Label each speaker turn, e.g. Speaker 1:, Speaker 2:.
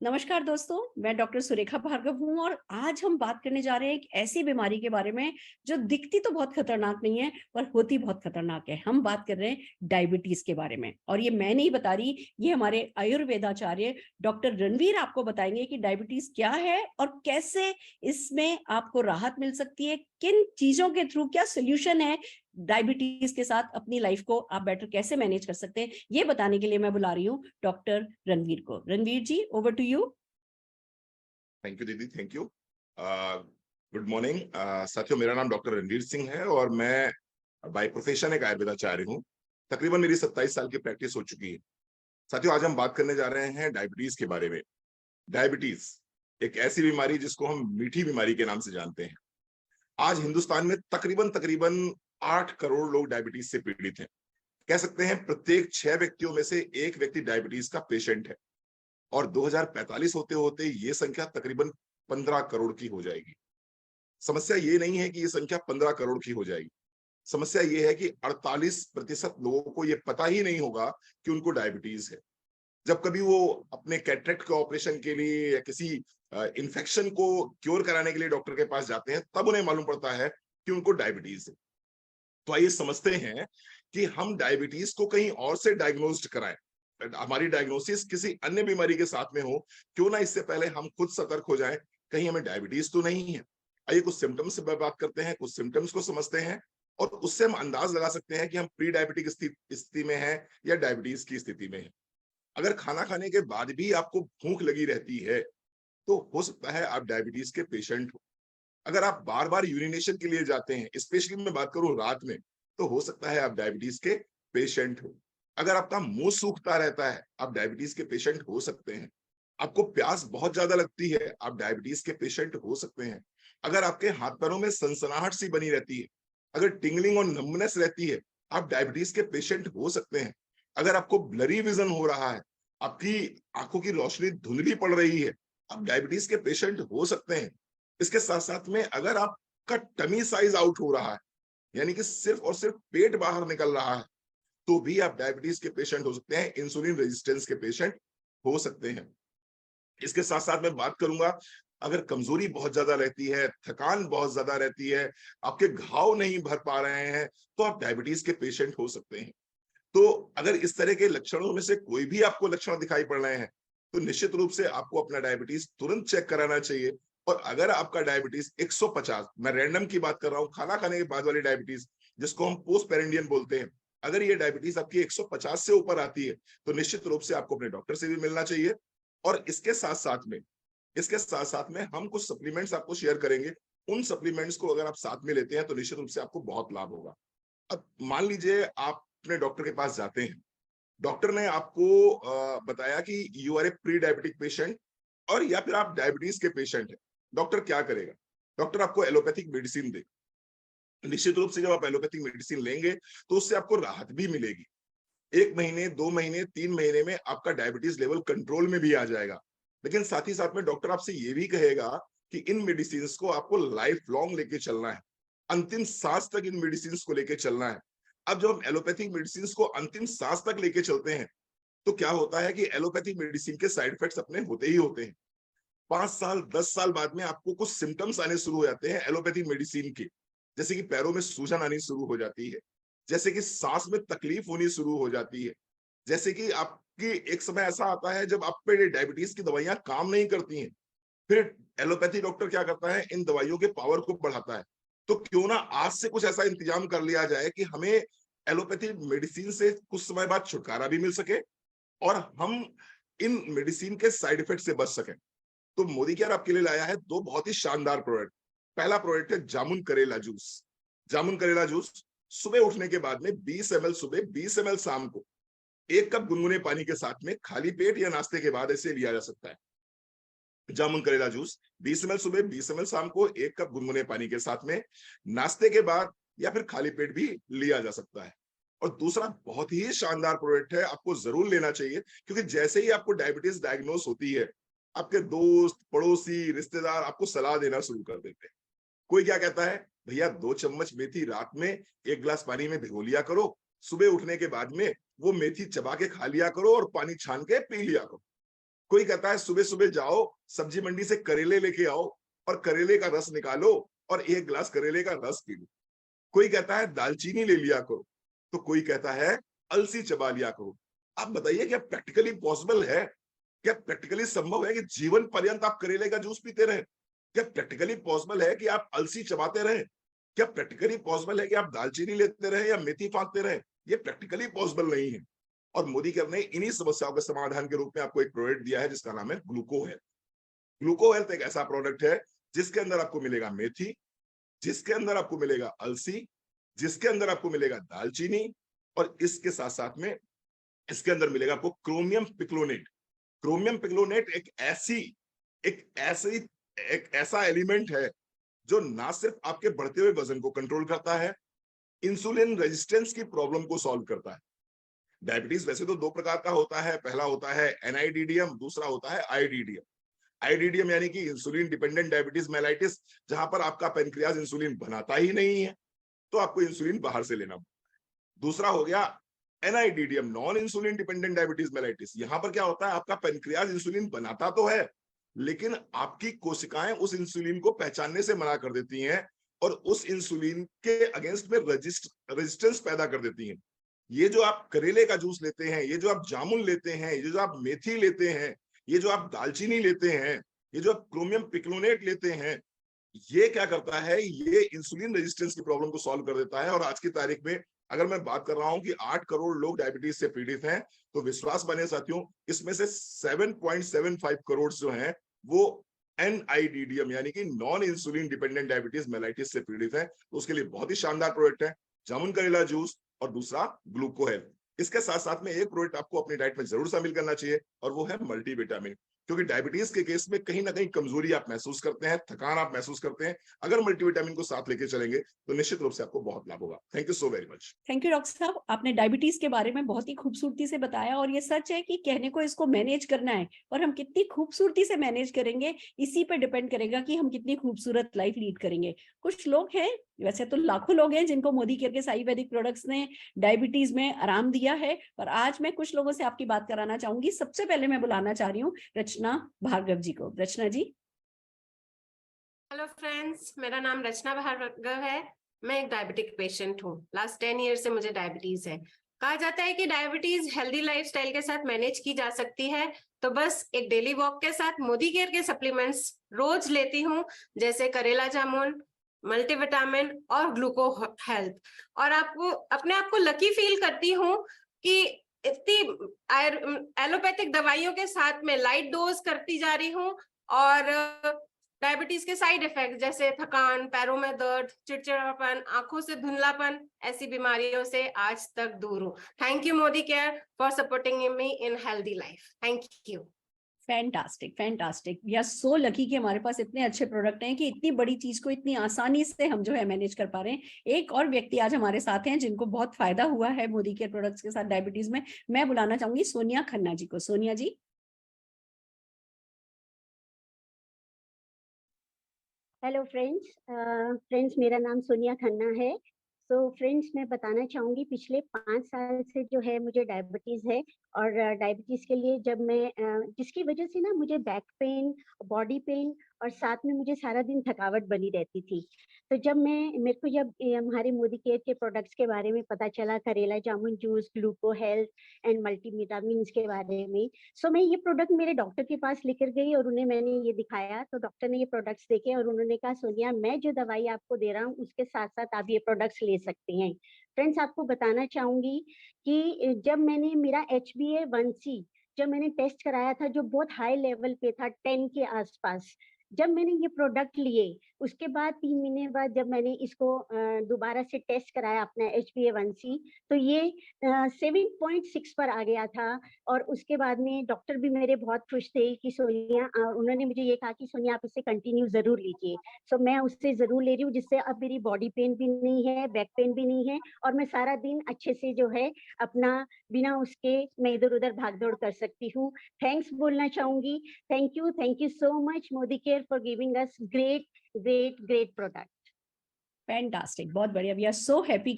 Speaker 1: नमस्कार दोस्तों, मैं डॉक्टर सुरेखा भार्गव हूँ और आज हम बात करने जा रहे हैं एक ऐसी बीमारी के बारे में जो दिखती तो बहुत खतरनाक नहीं है पर होती बहुत खतरनाक है। हम बात कर रहे हैं डायबिटीज के बारे में और ये मैं नहीं बता रही, ये हमारे आयुर्वेदाचार्य डॉक्टर रणवीर आपको बताएंगे कि डायबिटीज क्या है और कैसे इसमें आपको राहत मिल सकती है, किन चीजों के थ्रू क्या सोल्यूशन है डायबिटीज के साथ अपनी लाइफ को आप बेटर कैसे मैनेज कर सकते हैं। ये बताने के लिए मैं बुला रही हूँ डॉक्टर रणवीर को। Ranveer ji, over to you.
Speaker 2: Thank you दीदी, थैंक यू। गुड मॉर्निंग साथियों, मेरा नाम डॉक्टर रणवीर सिंह है और मैं बाय प्रोफेशन एक आयुर्वेदाचार्य हूँ। तकरीबन मेरी 27 साल की प्रैक्टिस हो चुकी है। साथियों, आज हम बात करने जा रहे हैं डायबिटीज के बारे में। डायबिटीज एक ऐसी बीमारी जिसको हम मीठी बीमारी के नाम से जानते हैं। आज हिंदुस्तान में तकरीबन तकरीबन 8 करोड़ लोग डायबिटीज से पीड़ित हैं। कह सकते हैं प्रत्येक 6 व्यक्तियों में से एक व्यक्ति डायबिटीज का पेशेंट है और 2045 होते होते ये संख्या तकरीबन 15 करोड़ की हो जाएगी। समस्या ये नहीं है कि ये संख्या 15 करोड़ की हो जाएगी। समस्या ये है कि 48% लोगों को ये पता ही नहीं होगा कि उनको डायबिटीज है। जब कभी वो अपने कैटरेक्ट के ऑपरेशन के लिए या किसी इन्फेक्शन को क्योर कराने के लिए डॉक्टर के पास जाते हैं, तब उन्हें मालूम पड़ता है कि उनको डायबिटीज है। तो आइए समझते हैं कि हम डायबिटीज को कहीं और से डायग्नोस्ड कराएं, हमारी डायग्नोसिस किसी अन्य बीमारी के साथ में हो, क्यों ना इससे पहले हम खुद सतर्क हो जाएं, कहीं हमें डायबिटीज तो नहीं है। आइए कुछ सिम्टम्स से बात करते हैं, कुछ सिम्टम्स को समझते हैं और उससे हम अंदाज लगा सकते हैं कि हम प्री डायबिटिक स्थिति में हैं या डायबिटीज की स्थिति में हैं। अगर खाना खाने के बाद भी आपको भूख लगी रहती है तो हो सकता है आप डायबिटीज के पेशेंट हो। अगर आप बार बार यूरिनेशन के लिए जाते हैं, स्पेशली मैं बात करूं रात में, तो हो सकता है आप डायबिटीज के पेशेंट हो। अगर आपका मुंह सूखता रहता है, आप डायबिटीज के पेशेंट हो सकते हैं। आपको प्यास बहुत ज्यादा लगती है, आप डायबिटीज के पेशेंट हो सकते हैं। अगर आपके हाथ पैरों में सनसनाहट सी बनी रहती है, अगर टिंगलिंग और नम्बनेस रहती है, आप डायबिटीज के पेशेंट हो सकते हैं। अगर आपको ब्लरी विजन हो रहा है, आपकी आंखों की रोशनी धुंधली पड़ रही है, आप डायबिटीज के पेशेंट हो सकते हैं। इसके साथ साथ में अगर आपका टमी साइज आउट हो रहा है, यानी कि सिर्फ और सिर्फ पेट बाहर निकल रहा है, तो भी आप डायबिटीज के पेशेंट हो सकते हैं, इंसुलिन रेजिस्टेंस के पेशेंट हो सकते हैं। इसके साथ साथ मैं बात करूंगा, अगर कमजोरी बहुत ज्यादा रहती है, थकान बहुत ज्यादा रहती है, आपके घाव नहीं भर पा रहे हैं, तो आप डायबिटीज के पेशेंट हो सकते हैं। तो अगर इस तरह के लक्षणों में से कोई भी आपको लक्षण दिखाई पड़ रहे हैं, तो निश्चित रूप से आपको अपना डायबिटीज तुरंत चेक कराना चाहिए। और अगर आपका डायबिटीज 150, मैं रैंडम की बात कर रहा हूं, खाना खाने के बाद वाली डायबिटीज जिसको हम पोस्ट पेरेंडियन बोलते हैं, अगर ये डायबिटीज आपकी 150 से ऊपर आती है, तो निश्चित रूप से आपको अपने डॉक्टर से भी मिलना चाहिए। और इसके साथ साथ में हम कुछ सप्लीमेंट्स आपको शेयर करेंगे। उन सप्लीमेंट्स को अगर आप साथ में लेते हैं तो निश्चित रूप से आपको बहुत लाभ होगा। अब मान लीजिए आप अपने डॉक्टर के पास जाते हैं, डॉक्टर ने आपको बताया कि you are a pre diabetic patient और या फिर आप डायबिटीज के पेशेंट हैं। डॉक्टर क्या करेगा? डॉक्टर आपको एलोपैथिक मेडिसिन दे। निश्चित रूप से जब आप एलोपैथिक मेडिसिन लेंगे तो उससे आपको राहत भी मिलेगी। 1 महीने, 2 महीने, 3 महीने में आपका डायबिटीज लेवल कंट्रोल में भी आ जाएगा। लेकिन साथ ही साथ में डॉक्टर आपसे ये भी कहेगा कि इन मेडिसिन को आपको लाइफ लॉन्ग लेके चलना है, अंतिम सांस तक इन मेडिसिन को लेके चलना है। अब जब हम एलोपैथिक मेडिसिन को अंतिम सांस तक लेके चलते हैं, तो क्या होता है कि एलोपैथिक मेडिसिन के साइड इफेक्ट्स अपने होते ही होते हैं। 5 साल 10 साल बाद में आपको कुछ सिम्टम्स आने शुरू हो जाते हैं एलोपैथिक मेडिसिन के, जैसे कि पैरों में सूजन आनी शुरू हो जाती है, जैसे कि सांस में तकलीफ होनी शुरू हो जाती है, जैसे कि आपकी एक समय ऐसा आता है जब आप पे डायबिटीज की दवाइयां काम नहीं करती हैं। फिर एलोपैथी डॉक्टर क्या करता है, इन दवाइयों के पावर को बढ़ाता है। तो क्यों ना आज से कुछ ऐसा इंतजाम कर लिया जाए कि हमें एलोपैथी मेडिसिन से कुछ समय बाद छुटकारा भी मिल सके और हम इन मेडिसिन के साइड इफेक्ट से बच सकें। तो मोदी केयर आपके लिए लाया है 2 बहुत ही शानदार प्रोडक्ट। पहला प्रोडक्ट है जामुन करेला जूस। जामुन करेला जूस सुबह उठने के बाद में 20 ml सुबह, 20 ml शाम को, 1 कप गुनगुने पानी के साथ में खाली पेट या नाश्ते के बाद ऐसे लिया जा सकता है। जामुन करेला जूस 20 ml सुबह, 20 ml शाम को, 1 कप गुनगुने पानी के साथ में, नाश्ते के बाद या फिर खाली पेट भी लिया जा सकता है। और दूसरा बहुत ही शानदार प्रोडक्ट है, आपको जरूर लेना चाहिए, क्योंकि जैसे ही आपको डायबिटीज डायग्नोस होती है, आपके दोस्त, पड़ोसी, रिश्तेदार आपको सलाह देना शुरू कर देते हैं। कोई क्या कहता है, भैया 2 चम्मच मेथी रात में 1 गिलास पानी में भिगो लिया करो, सुबह उठने के बाद में वो मेथी चबा के खा लिया करो और पानी छान के पी लिया करो। कोई कहता है सुबह सुबह जाओ सब्जी मंडी से करेले लेके आओ और करेले का रस निकालो और एक गिलास करेले का रस पी लो। कोई कहता है दालचीनी ले लिया करो, तो कोई कहता है अलसी चबा लिया करो। आप बताइए क्या प्रैक्टिकली पॉसिबल है? क्या प्रैक्टिकली संभव है कि जीवन पर्यंत आप करेले का जूस पीते रहे? क्या प्रैक्टिकली पॉसिबल है कि आप अलसी चबाते रहे? क्या प्रैक्टिकली पॉसिबल है कि आप दालचीनी लेते रहे या मेथी फाँकते रहे? ये प्रैक्टिकली पॉसिबल नहीं है। और मोदी केयर ने इन्हीं समस्याओं के समाधान के रूप में आपको एक प्रोडक्ट दिया है जिसका नाम है ग्लूको हेल्थ। ग्लूको हेल्थ एक ऐसा प्रोडक्ट है जिसके अंदर आपको मिलेगा मेथी, जिसके अंदर आपको मिलेगा अलसी, जिसके अंदर आपको मिलेगा दालचीनी और इसके साथ-साथ में इसके अंदर मिलेगा आपको क्रोमियम पिक्लोनेट। क्रोमियम पिक्लोनेट एक ऐसा एलिमेंट है जो ना सिर्फ आपके बढ़ते हुए वजन को कंट्रोल करता है, इंसुलिन रेजिस्टेंस की प्रॉब्लम को सॉल्व करता है। डायबिटीज वैसे तो 2 प्रकार का होता है, पहला होता है एनआईडीडीएम, दूसरा होता है आईडीडीएम। आईडीडीएम यानी कि इंसुलिन डिपेंडेंट डायबिटीज मेलाइटिस, जहां पर आपका पैनक्रियाज इंसुलिन बनाता ही नहीं है, तो आपको इंसुलिन बाहर से लेना। दूसरा हो गया NIDDM, non insulin dependent diabetes mellitus. यहां पर क्या होता है, आपका पैनक्रियाज इंसुलिन बनाता तो है, लेकिन आपकी कोशिकाएं उस इंसुलिन को पहचानने से मना कर देती हैं और उस इंसुलिन के अगेंस्ट में रेजिस्टेंस पैदा कर देती हैं। ये जो आप करेले का जूस लेते हैं, ये जो आप जामुन लेते हैं, ये जो आप मेथी लेते हैं, ये जो आप दालचीनी लेते हैं, ये जो आप क्रोमियम पिक्लोनेट लेते हैं, ये क्या करता है, ये इंसुलिन रेजिस्टेंस की प्रॉब्लम को सॉल्व कर देता है। और आज की तारीख में अगर मैं बात कर रहा हूं कि 8 करोड़ लोग डायबिटीज से पीड़ित हैं, तो विश्वास बने साथियों, इसमें से 7.75 करोड़ जो हैं वो एनआईडीडीएम यानी कि non insulin dependent diabetes mellitus से पीड़ित है। तो उसके लिए बहुत ही शानदार प्रोडक्ट है जामुन करेला जूस और दूसरा ग्लूको हेल्थ। इसके साथ साथ में एक प्रोडक्ट आपको अपनी डाइट में जरूर शामिल करना चाहिए और वो है मल्टीविटामिन, क्योंकि डायबिटीज के केस में कहीं ना कहीं कमजोरी आप महसूस करते हैं, थकान आप महसूस करते हैं। अगर मल्टीविटामिन को साथ लेके चलेंगे तो निश्चित रूप से आपको बहुत लाभ होगा। Thank you so very much.
Speaker 1: Thank you doctor साहब, आपने डायबिटीज के बारे में बहुत ही खूबसूरती से बताया और ये सच है कि कहने को इसको मैनेज करना है और हम कितनी खूबसूरती से मैनेज करेंगे इसी पर डिपेंड करेगा कि हम कितनी खूबसूरत लाइफ लीड करेंगे। कुछ लोग हैं, वैसे तो लाखों लोग हैं, जिनको मोदी केयर के आयुर्वेदिक प्रोडक्ट्स ने डायबिटीज में आराम दिया है, और आज मैं कुछ लोगों से आपकी बात कराना चाहूंगी। सबसे पहले मैं बुलाना चाह रही हूँ रचना भार्गव जी को। रचना जी।
Speaker 3: हेलो फ्रेंड्स, मेरा नाम रचना भार्गव है। मैं एक डायबिटिक पेशेंट हूँ। लास्ट 10 ईयर से मुझे डायबिटीज है। कहा जाता है कि डायबिटीज हेल्दी लाइफस्टाइल के साथ मैनेज की जा सकती है, तो बस एक डेली वॉक के साथ मोदी केयर के सप्लीमेंट्स रोज लेती हूँ, जैसे करेला जामुन, मल्टीविटामिन और ग्लूको हेल्थ। और आपको अपने आप को लकी फील करती हूँ कि इतनी एलोपैथिक दवाइयों के साथ में लाइट डोज करती जा रही हूँ और डायबिटीज के साइड इफेक्ट जैसे थकान, पैरों में दर्द, चिड़चिड़ापन, आंखों से धुंधलापन, ऐसी बीमारियों से आज तक दूर हूँ। Thank you Modi care for supporting me in healthy life. Thank you.
Speaker 1: Fantastic, fantastic. We are so lucky कि हमारे पास इतने अच्छे प्रोडक्ट हैं कि इतनी बड़ी चीज को इतनी आसानी से हम जो है मैनेज कर पा रहे हैं। एक और व्यक्ति आज हमारे साथ हैं जिनको बहुत फायदा हुआ है मोदी केयर प्रोडक्ट्स के साथ डायबिटीज में। मैं बुलाना चाहूंगी सोनिया खन्ना जी को। सोनिया जी।
Speaker 4: हेलो फ्रेंड्स, मेरा नाम सोनिया खन्ना है। फ्रेंड्स, मैं बताना चाहूँगी पिछले 5 साल से जो है मुझे डायबिटीज़ है और डायबिटीज़ के लिए जब मैं जिसकी वजह से ना मुझे बैक पेन, बॉडी पेन और साथ में मुझे सारा दिन थकावट बनी रहती थी। तो जब मेरे को जब हमारे मोदी केयर के प्रोडक्ट्स के बारे में पता चला, करेला जामुन juice, gluco health and multivitamins के बारे में, मैं ये प्रोडक्ट मेरे डॉक्टर के पास लेकर गई और उन्हें मैंने ये दिखाया। तो डॉक्टर ने ये प्रोडक्ट्स देखे और उन्होंने कहा, सोनिया, मैं जो दवाई आपको दे रहा हूँ उसके साथ साथ आप ये प्रोडक्ट्स ले सकती हैं। फ्रेंड्स, आपको बताना चाहूंगी कि जब मैंने मेरा HbA1c जब मैंने टेस्ट कराया था जो बहुत हाई लेवल पे था 10 के आसपास, जब मैंने ये प्रोडक्ट लिए उसके बाद 3 महीने बाद जब मैंने इसको दोबारा से टेस्ट कराया अपना HbA1c, तो ये 7.6 पर आ गया था। और उसके बाद में डॉक्टर भी मेरे बहुत खुश थे कि सोनिया, उन्होंने मुझे ये कहा कि सोनिया आप इसे कंटिन्यू जरूर लीजिए। मैं उससे जरूर ले रही हूँ, जिससे अब मेरी बॉडी पेन भी नहीं है, बैक पेन भी नहीं है और मैं सारा दिन अच्छे से जो है अपना बिना उसके मैं इधर उधर भाग दौड़ कर सकती हूँ। थैंक्स बोलना चाहूंगी। Thank you so much Modi care for giving us great product.
Speaker 1: Fantastic, बहुत बढ़िया। We are so happy